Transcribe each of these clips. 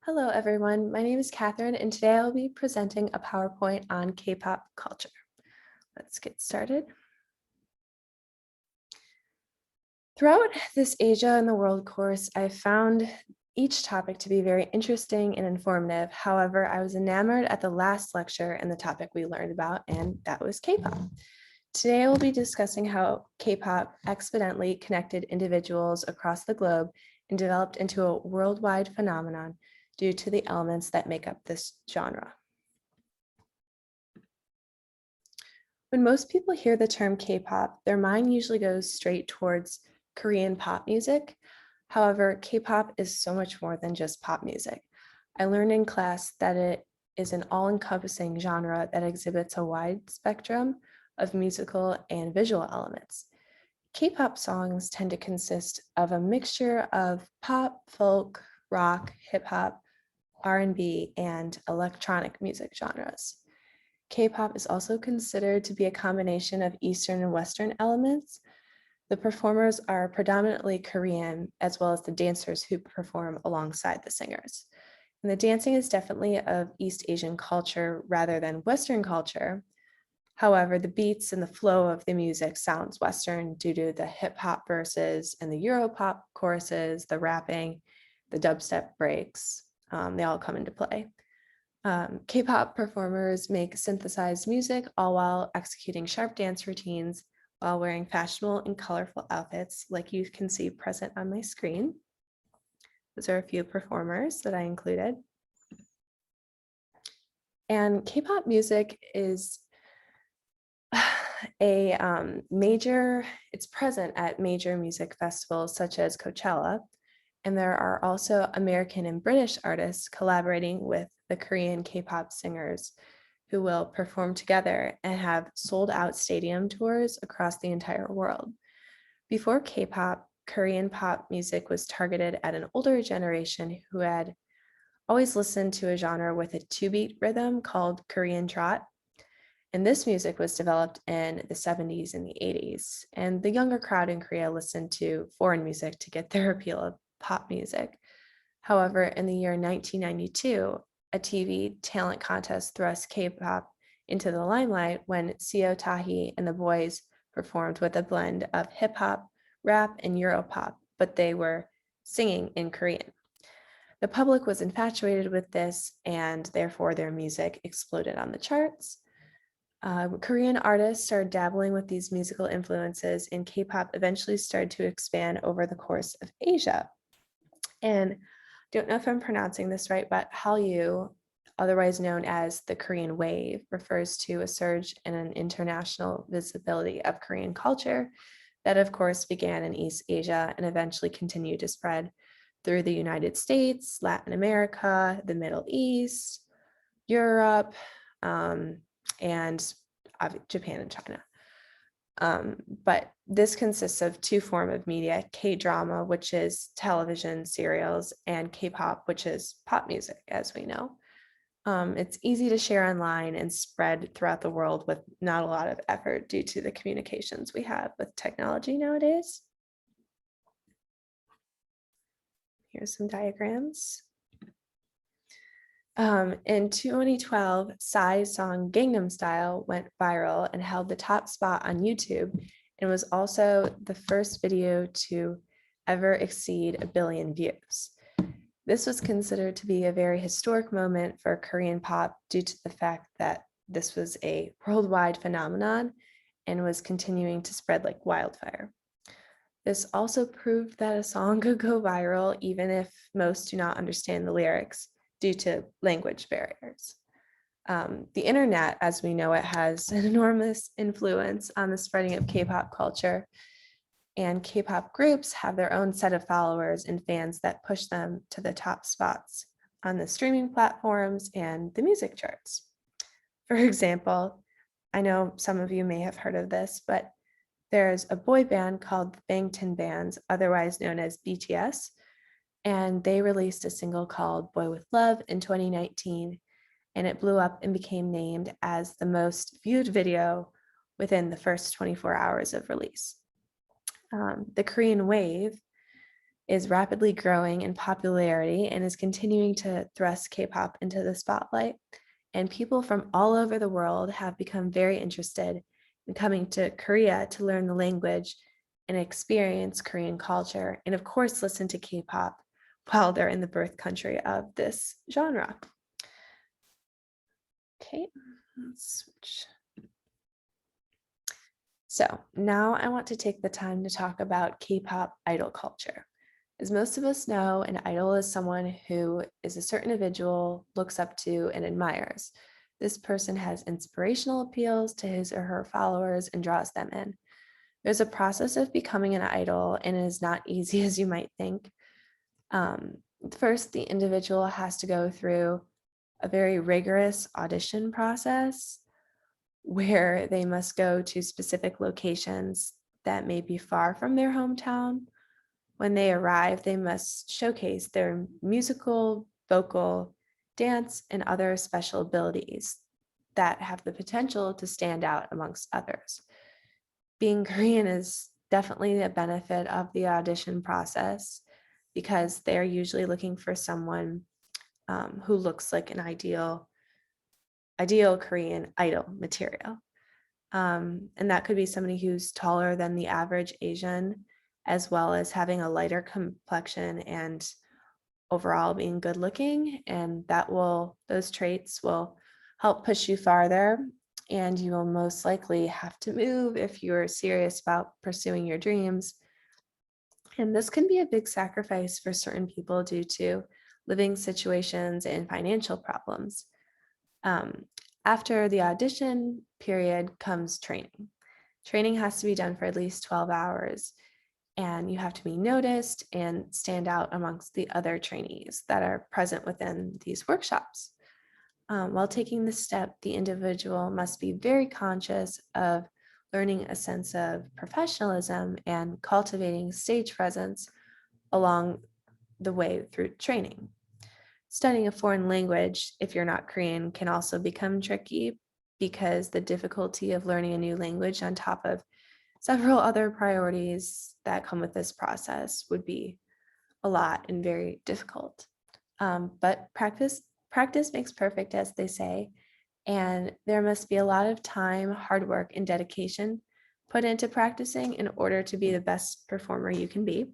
Hello, everyone. My name is Kathryn, and today I'll be presenting a PowerPoint on K-pop culture. Let's get started. Throughout this Asia and the World course, I found each topic to be very interesting and informative. However, I was enamored at the last lecture and the topic we learned about, and that was K-pop. Today, I will be discussing how K-pop exponentially connected individuals across the globe and developed into a worldwide phenomenon due to the elements that make up this genre. When most people hear the term K-pop, their mind usually goes straight towards Korean pop music. However, K-pop is so much more than just pop music. I learned in class that it is an all-encompassing genre that exhibits a wide spectrum of musical and visual elements. K-pop songs tend to consist of a mixture of pop, folk, rock, hip-hop, R&B, and electronic music genres. K-pop is also considered to be a combination of Eastern and Western elements. The performers are predominantly Korean, as well as the dancers who perform alongside the singers. And the dancing is definitely of East Asian culture rather than Western culture. However, the beats and the flow of the music sounds Western due to the hip hop verses and the Europop choruses, the rapping, the dubstep breaks. They all come into play. K-pop performers make synthesized music all while executing sharp dance routines while wearing fashionable and colorful outfits like you can see present on my screen. Those are a few performers that I included. And K-pop music is it's present at major music festivals such as Coachella. And there are also American and British artists collaborating with the Korean K-pop singers who will perform together and have sold out stadium tours across the entire world. Before K-pop, Korean pop music was targeted at an older generation who had always listened to a genre with a 2-beat rhythm called Korean trot. And this music was developed in the 70s and the 80s. And the younger crowd in Korea listened to foreign music to get their appeal of pop music. However, in the year 1992, a TV talent contest thrust K-pop into the limelight when Seo Tahi and the boys performed with a blend of hip-hop, rap, and Europop, but they were singing in Korean. The public was infatuated with this, and therefore their music exploded on the charts. Korean artists started dabbling with these musical influences, and K-pop eventually started to expand over the course of Asia. And I don't know if I'm pronouncing this right, but Hallyu, otherwise known as the Korean wave, refers to a surge in an international visibility of Korean culture that, of course, began in East Asia and eventually continued to spread through the United States, Latin America, the Middle East, Europe, and Japan and China. But this consists of two forms of media: K-drama, which is television serials, and K-pop, which is pop music, as we know. It's easy to share online and spread throughout the world with not a lot of effort due to the communications we have with technology nowadays. Here's some diagrams. In 2012, Psy's song Gangnam Style went viral and held the top spot on YouTube, and was also the first video to ever exceed 1 billion views. This was considered to be a very historic moment for Korean pop due to the fact that this was a worldwide phenomenon and was continuing to spread like wildfire. This also proved that a song could go viral even if most do not understand the lyrics due to language barriers. The internet, as we know it, has an enormous influence on the spreading of K-pop culture, and K-pop groups have their own set of followers and fans that push them to the top spots on the streaming platforms and the music charts. For example, I know some of you may have heard of this, but there's a boy band called the Bangtan Bands, otherwise known as BTS, and they released a single called Boy With Love in 2019, and it blew up and became named as the most viewed video within the first 24 hours of release. The Korean wave is rapidly growing in popularity and is continuing to thrust K-pop into the spotlight. And people from all over the world have become very interested in coming to Korea to learn the language and experience Korean culture, and of course, listen to K-pop while they're in the birth country of this genre. Okay, let's switch. So now I want to take the time to talk about K-pop idol culture. As most of us know, an idol is someone who is a certain individual looks up to and admires. This person has inspirational appeals to his or her followers and draws them in. There's a process of becoming an idol, and it is not easy as you might think. First, the individual has to go through a very rigorous audition process where they must go to specific locations that may be far from their hometown. When they arrive, they must showcase their musical, vocal, dance, and other special abilities that have the potential to stand out amongst others. Being Korean is definitely a benefit of the audition process because they're usually looking for someone who looks like an ideal Korean idol material. And that could be somebody who's taller than the average Asian, as well as having a lighter complexion and overall being good looking. And those traits will help push you farther. And you will most likely have to move if you're serious about pursuing your dreams. And this can be a big sacrifice for certain people due to living situations and financial problems. Um, After the audition period comes training. Training has to be done for at least 12 hours, and you have to be noticed and stand out amongst the other trainees that are present within these workshops. While taking this step, the individual must be very conscious of learning a sense of professionalism and cultivating stage presence along the way through training. Studying a foreign language, if you're not Korean, can also become tricky because the difficulty of learning a new language on top of several other priorities that come with this process would be a lot and very difficult. But practice makes perfect, as they say, and there must be a lot of time, hard work, and dedication put into practicing in order to be the best performer you can be.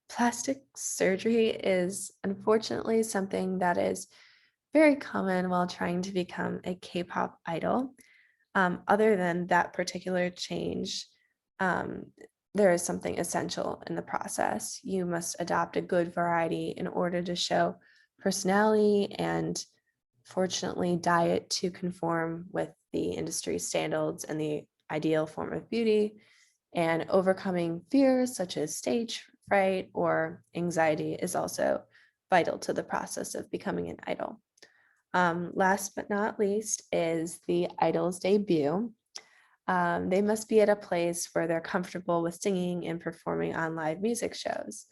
Plastic surgery is unfortunately something that is very common while trying to become a K-pop idol. Other than that particular change, there is something essential in the process. You must adopt a good variety in order to show personality and, fortunately, diet to conform with the industry standards and the ideal form of beauty, and overcoming fears such as stage fright or anxiety is also vital to the process of becoming an idol. Last but not least is the idol's debut. They must be at a place where they're comfortable with singing and performing on live music shows.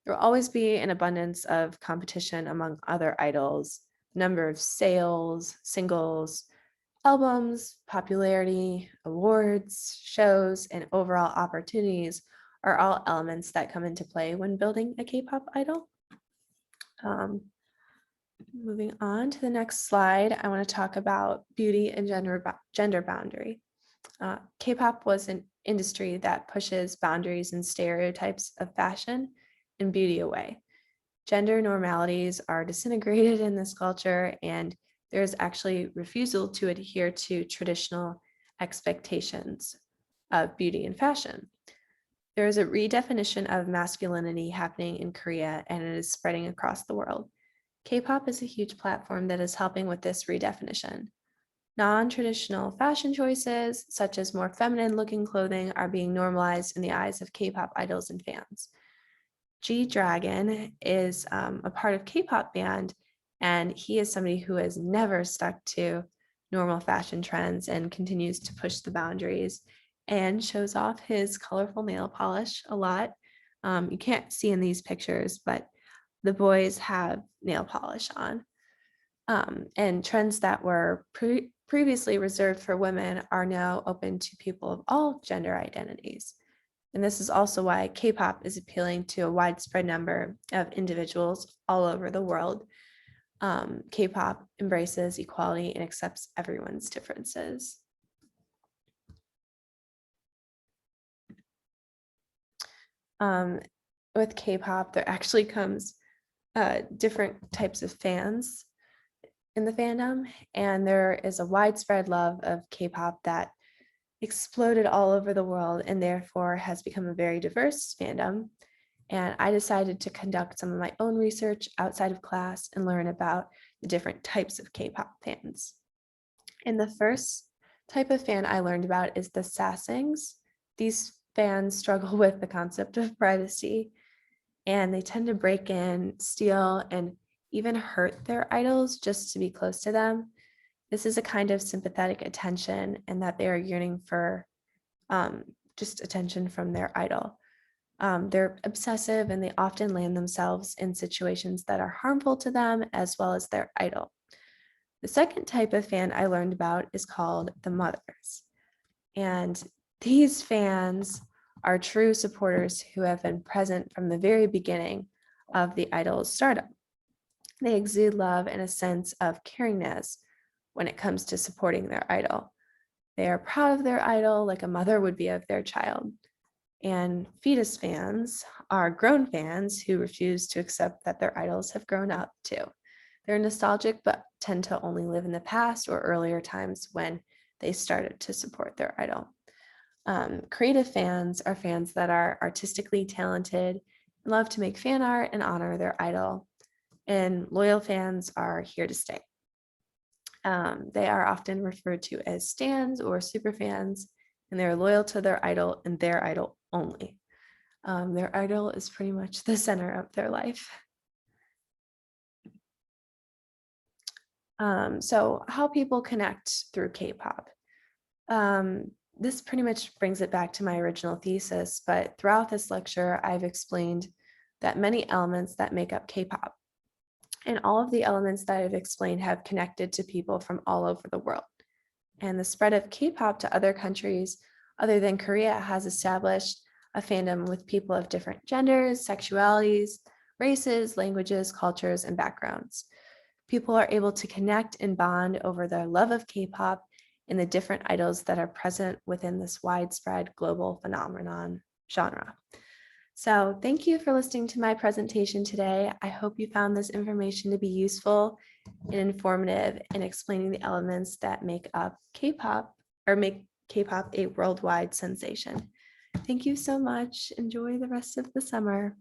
There will always be an abundance of competition among other idols, number of sales, singles, albums, popularity, awards, shows, and overall opportunities are all elements that come into play when building a K-pop idol. Moving on to the next slide, I want to talk about beauty and gender boundary. K-pop was an industry that pushes boundaries and stereotypes of fashion and beauty away. Gender normalities are disintegrated in this culture, and there's actually refusal to adhere to traditional expectations of beauty and fashion. There is a redefinition of masculinity happening in Korea, and it is spreading across the world. K-pop is a huge platform that is helping with this redefinition. Non-traditional fashion choices, such as more feminine-looking clothing, are being normalized in the eyes of K-pop idols and fans. G-Dragon is a part of K-pop band, and he is somebody who has never stuck to normal fashion trends and continues to push the boundaries and shows off his colorful nail polish a lot. You can't see in these pictures, but the boys have nail polish on. And trends that were previously reserved for women are now open to people of all gender identities. And this is also why K-pop is appealing to a widespread number of individuals all over the world. K-pop embraces equality and accepts everyone's differences. With K-pop, there actually comes different types of fans in the fandom, and there is a widespread love of K-pop that exploded all over the world and therefore has become a very diverse fandom. And I decided to conduct some of my own research outside of class and learn about the different types of K-pop fans. And the first type of fan I learned about is the sasaengs. These fans struggle with the concept of privacy, and they tend to break in, steal, and even hurt their idols just to be close to them. This is a kind of sympathetic attention, and that they are yearning for just attention from their idol. They're obsessive, and they often land themselves in situations that are harmful to them as well as their idol. The second type of fan I learned about is called the mothers. And these fans are true supporters who have been present from the very beginning of the idol's stardom. They exude love and a sense of caringness when it comes to supporting their idol. They are proud of their idol like a mother would be of their child. And fetus fans are grown fans who refuse to accept that their idols have grown up too. They're nostalgic, but tend to only live in the past or earlier times when they started to support their idol. Creative fans are fans that are artistically talented, love to make fan art and honor their idol. And loyal fans are here to stay. They are often referred to as stans or super fans, and they're loyal to their idol and their idol only. Their idol is pretty much the center of their life. So how people connect through K-pop. This pretty much brings it back to my original thesis, but throughout this lecture, I've explained that many elements that make up K-pop. And all of the elements that I've explained have connected to people from all over the world. And the spread of K-pop to other countries other than Korea has established a fandom with people of different genders, sexualities, races, languages, cultures, and backgrounds. People are able to connect and bond over their love of K-pop and the different idols that are present within this widespread global phenomenon genre. So thank you for listening to my presentation today. I hope you found this information to be useful and informative in explaining the elements that make up K-pop or make K-pop a worldwide sensation. Thank you so much. Enjoy the rest of the summer.